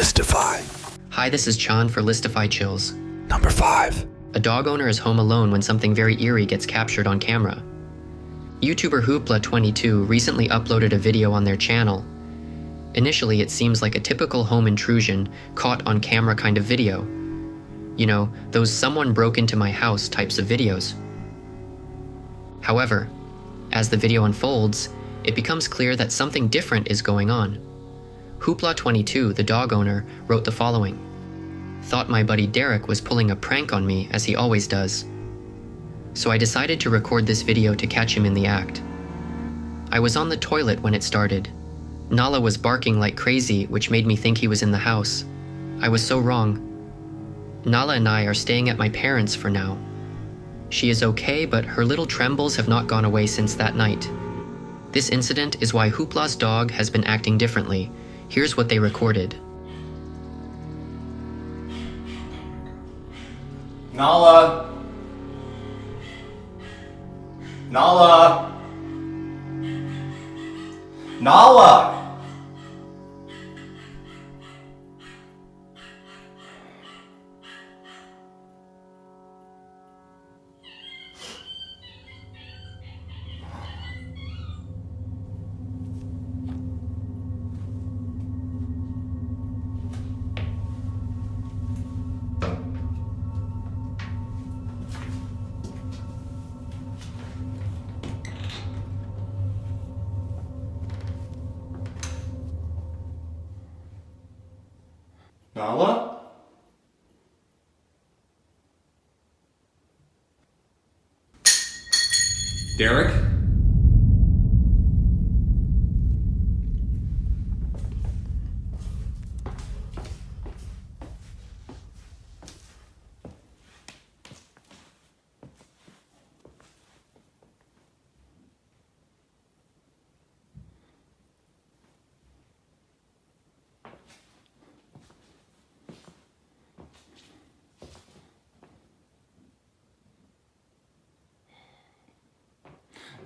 Listify. Hi, this is Chan for Listify Chills. Number 5. A dog owner is home alone when something very eerie gets captured on camera. YouTuber Hoopla22 recently uploaded a video on their channel. Initially, it seems like a typical home intrusion, caught on camera kind of video. You know, those someone broke into my house types of videos. However, as the video unfolds, it becomes clear that something different is going on. Hoopla22, the dog owner, wrote the following. Thought my buddy Derek was pulling a prank on me, as he always does. So I decided to record this video to catch him in the act. I was on the toilet when it started. Nala was barking like crazy, which made me think he was in the house. I was so wrong. Nala and I are staying at my parents' for now. She is okay, but her little trembles have not gone away since that night. This incident is why Hoopla's dog has been acting differently. Here's what they recorded. Nala! Nala! Nala! Nala? Derek?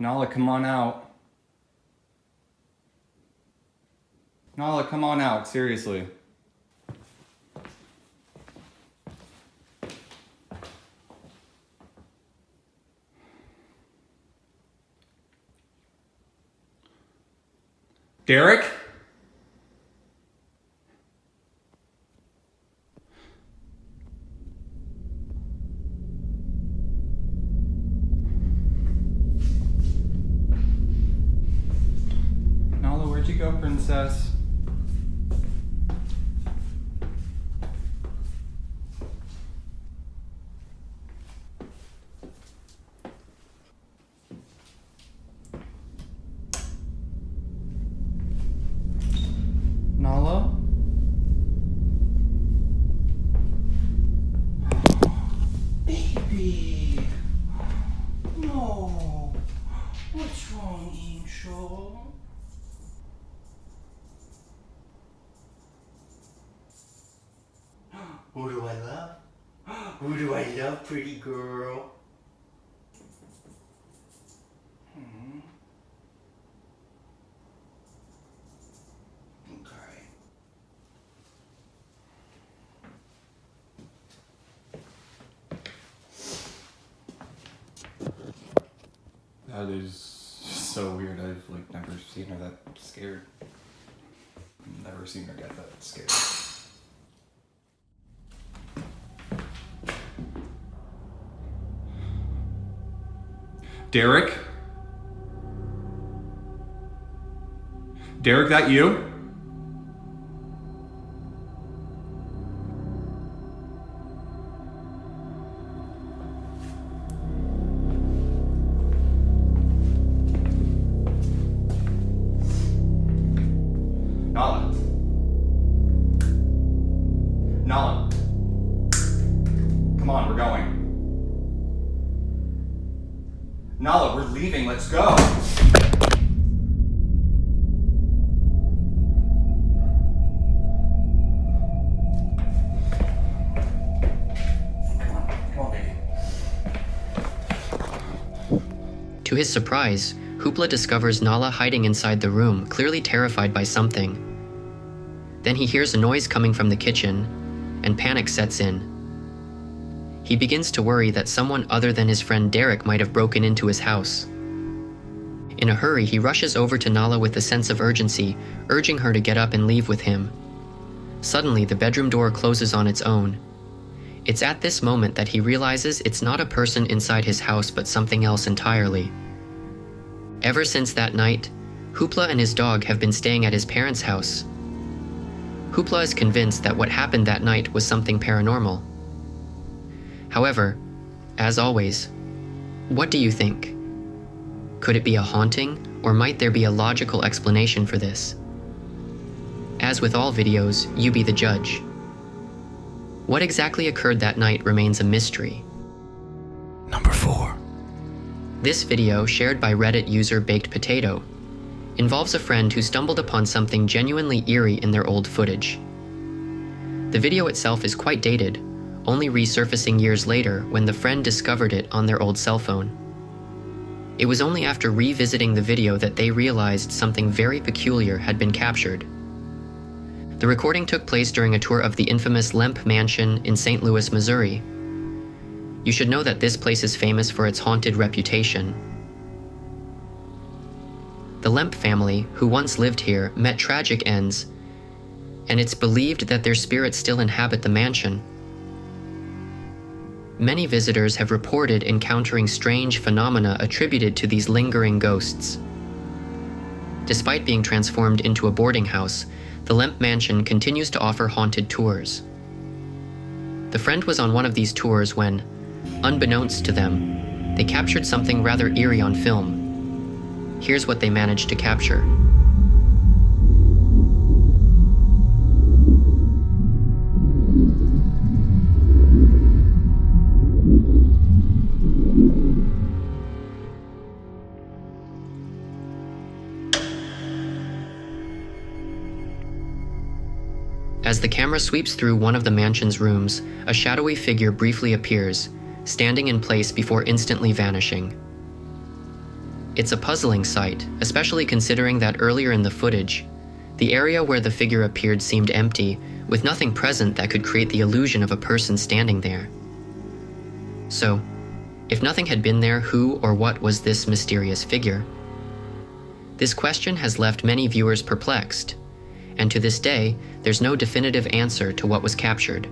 Nala, come on out. Nala, come on out, seriously. Derek? Where'd you go, princess? Nala? Baby! No! What's wrong, Angel? Who do I love? Who do I love, pretty girl? Okay. That is so weird. I've never seen her that scared. Never seen her get that scared. Derek? Derek, that you? Nala. Nala. Come on, we're going. Nala, we're leaving. Let's go. Come on, baby. To his surprise, Hoopla discovers Nala hiding inside the room, clearly terrified by something. Then he hears a noise coming from the kitchen, and panic sets in. He begins to worry that someone other than his friend Derek might have broken into his house. In a hurry, he rushes over to Nala with a sense of urgency, urging her to get up and leave with him. Suddenly, the bedroom door closes on its own. It's at this moment that he realizes it's not a person inside his house but something else entirely. Ever since that night, Hoopla and his dog have been staying at his parents' house. Hoopla is convinced that what happened that night was something paranormal. However, as always, what do you think? Could it be a haunting, or might there be a logical explanation for this? As with all videos, you be the judge. What exactly occurred that night remains a mystery. Number 4. This video, shared by Reddit user Baked Potato, involves a friend who stumbled upon something genuinely eerie in their old footage. The video itself is quite dated, only resurfacing years later when the friend discovered it on their old cell phone. It was only after revisiting the video that they realized something very peculiar had been captured. The recording took place during a tour of the infamous Lemp Mansion in St. Louis, Missouri. You should know that this place is famous for its haunted reputation. The Lemp family, who once lived here, met tragic ends, and it's believed that their spirits still inhabit the mansion. Many visitors have reported encountering strange phenomena attributed to these lingering ghosts. Despite being transformed into a boarding house, the Lemp Mansion continues to offer haunted tours. The friend was on one of these tours when, unbeknownst to them, they captured something rather eerie on film. Here's what they managed to capture. As the camera sweeps through one of the mansion's rooms, a shadowy figure briefly appears, standing in place before instantly vanishing. It's a puzzling sight, especially considering that earlier in the footage, the area where the figure appeared seemed empty, with nothing present that could create the illusion of a person standing there. So, if nothing had been there, who or what was this mysterious figure? This question has left many viewers perplexed, and to this day, there's no definitive answer to what was captured.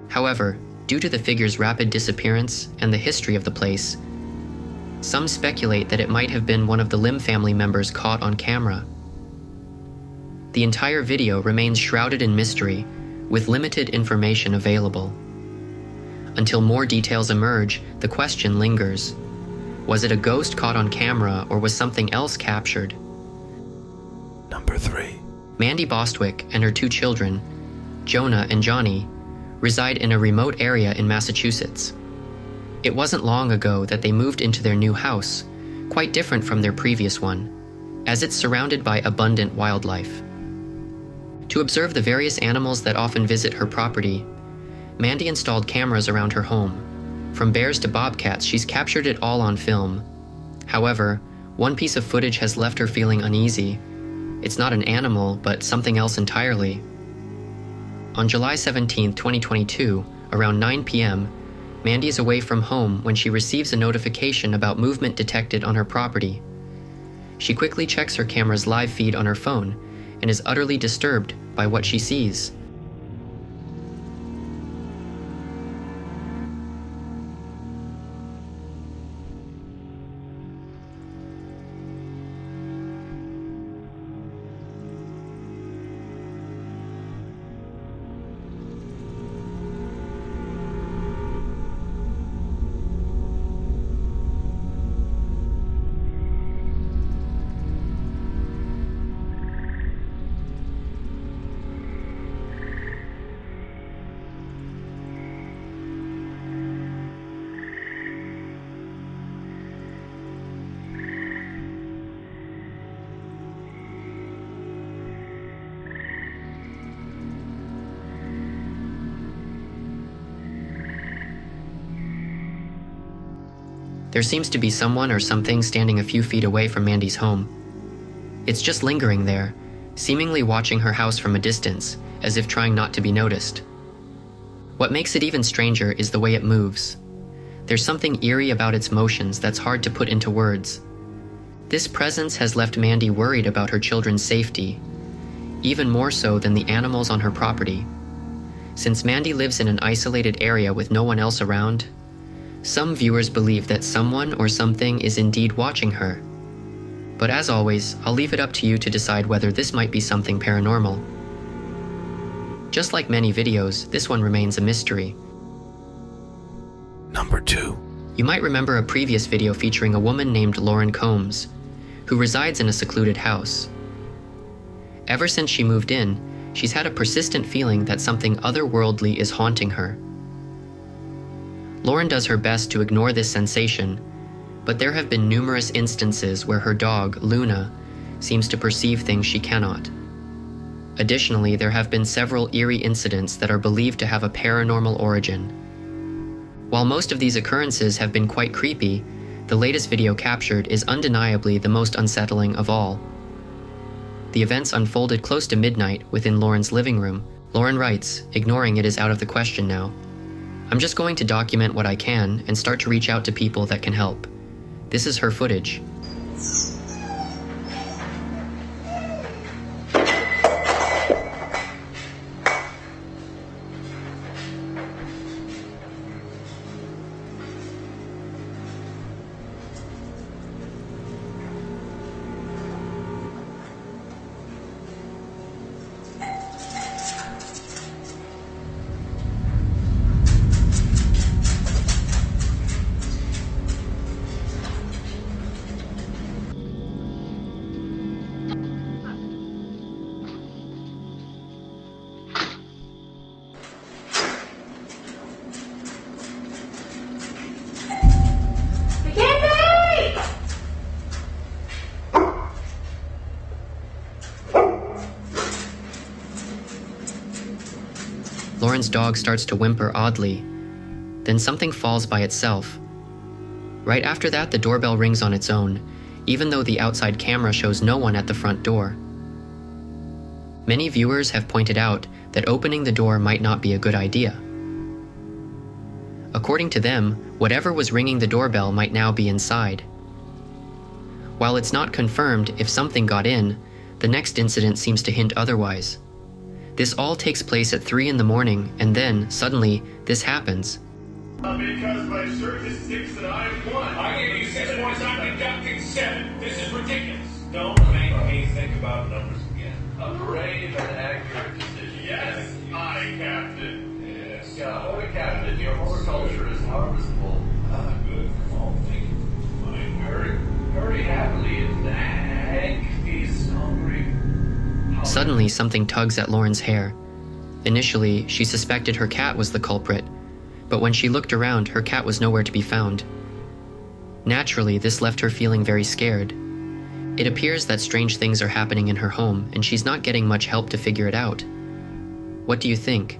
However, due to the figure's rapid disappearance and the history of the place, some speculate that it might have been one of the Lim family members caught on camera. The entire video remains shrouded in mystery, with limited information available. Until more details emerge, the question lingers. Was it a ghost caught on camera, or was something else captured? Number 3. Mandy Bostwick and her 2 children, Jonah and Johnny, reside in a remote area in Massachusetts. It wasn't long ago that they moved into their new house, quite different from their previous one, as it's surrounded by abundant wildlife. To observe the various animals that often visit her property, Mandy installed cameras around her home. From bears to bobcats, she's captured it all on film. However, one piece of footage has left her feeling uneasy. It's not an animal, but something else entirely. On July 17, 2022, around 9 p.m., Mandy is away from home when she receives a notification about movement detected on her property. She quickly checks her camera's live feed on her phone and is utterly disturbed by what she sees. There seems to be someone or something standing a few feet away from Mandy's home. It's just lingering there, seemingly watching her house from a distance, as if trying not to be noticed. What makes it even stranger is the way it moves. There's something eerie about its motions that's hard to put into words. This presence has left Mandy worried about her children's safety, even more so than the animals on her property. Since Mandy lives in an isolated area with no one else around, some viewers believe that someone or something is indeed watching her. But as always, I'll leave it up to you to decide whether this might be something paranormal. Just like many videos, this one remains a mystery. Number 2. You might remember a previous video featuring a woman named Lauren Combs, who resides in a secluded house. Ever since she moved in, she's had a persistent feeling that something otherworldly is haunting her. Lauren does her best to ignore this sensation, but there have been numerous instances where her dog, Luna, seems to perceive things she cannot. Additionally, there have been several eerie incidents that are believed to have a paranormal origin. While most of these occurrences have been quite creepy, the latest video captured is undeniably the most unsettling of all. The events unfolded close to midnight within Lauren's living room. Lauren writes, ignoring it is out of the question now. I'm just going to document what I can and start to reach out to people that can help. This is her footage. Lauren's dog starts to whimper oddly. Then something falls by itself. Right after that, the doorbell rings on its own, even though the outside camera shows no one at the front door. Many viewers have pointed out that opening the door might not be a good idea. According to them, whatever was ringing the doorbell might now be inside. While it's not confirmed if something got in, the next incident seems to hint otherwise. This all takes place at 3 in the morning, and then, suddenly, this happens. Because my shirt is 6 and I'm 1. I gave you 6 points, I'm deducting 7. This is ridiculous. Don't make me think about numbers again. A brave and accurate decision. Yes, I, Captain. Yes. Holy Captain, your horticulture is harvestable. Ah, good. Come on, thank you. Fine. Hurry happily and thank. He's hungry. Suddenly, something tugs at Lauren's hair. Initially, she suspected her cat was the culprit, but when she looked around, her cat was nowhere to be found. Naturally, this left her feeling very scared. It appears that strange things are happening in her home, and she's not getting much help to figure it out. What do you think?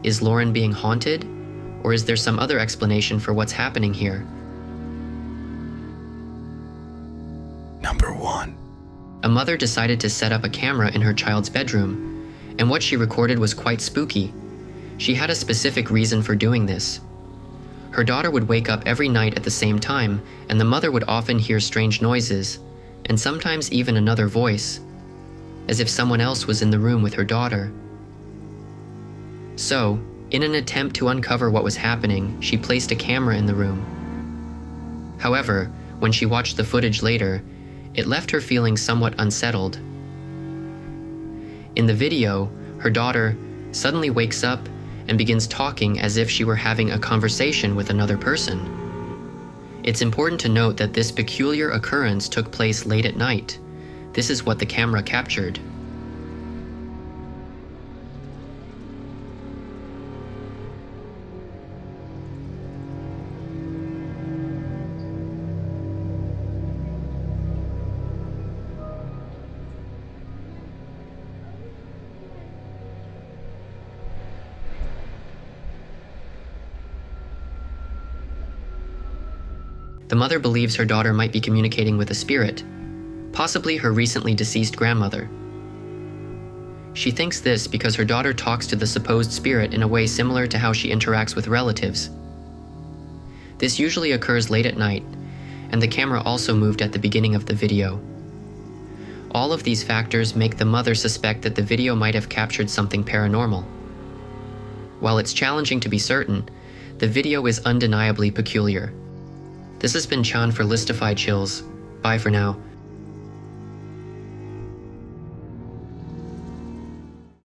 Is Lauren being haunted? Or is there some other explanation for what's happening here? Number 1. A mother decided to set up a camera in her child's bedroom, and what she recorded was quite spooky. She had a specific reason for doing this. Her daughter would wake up every night at the same time, and the mother would often hear strange noises, and sometimes even another voice, as if someone else was in the room with her daughter. So, in an attempt to uncover what was happening, she placed a camera in the room. However, when she watched the footage later, it left her feeling somewhat unsettled. In the video, her daughter suddenly wakes up and begins talking as if she were having a conversation with another person. It's important to note that this peculiar occurrence took place late at night. This is what the camera captured. The mother believes her daughter might be communicating with a spirit, possibly her recently deceased grandmother. She thinks this because her daughter talks to the supposed spirit in a way similar to how she interacts with relatives. This usually occurs late at night, and the camera also moved at the beginning of the video. All of these factors make the mother suspect that the video might have captured something paranormal. While it's challenging to be certain, the video is undeniably peculiar. This has been Chan for Listify Chills. Bye for now.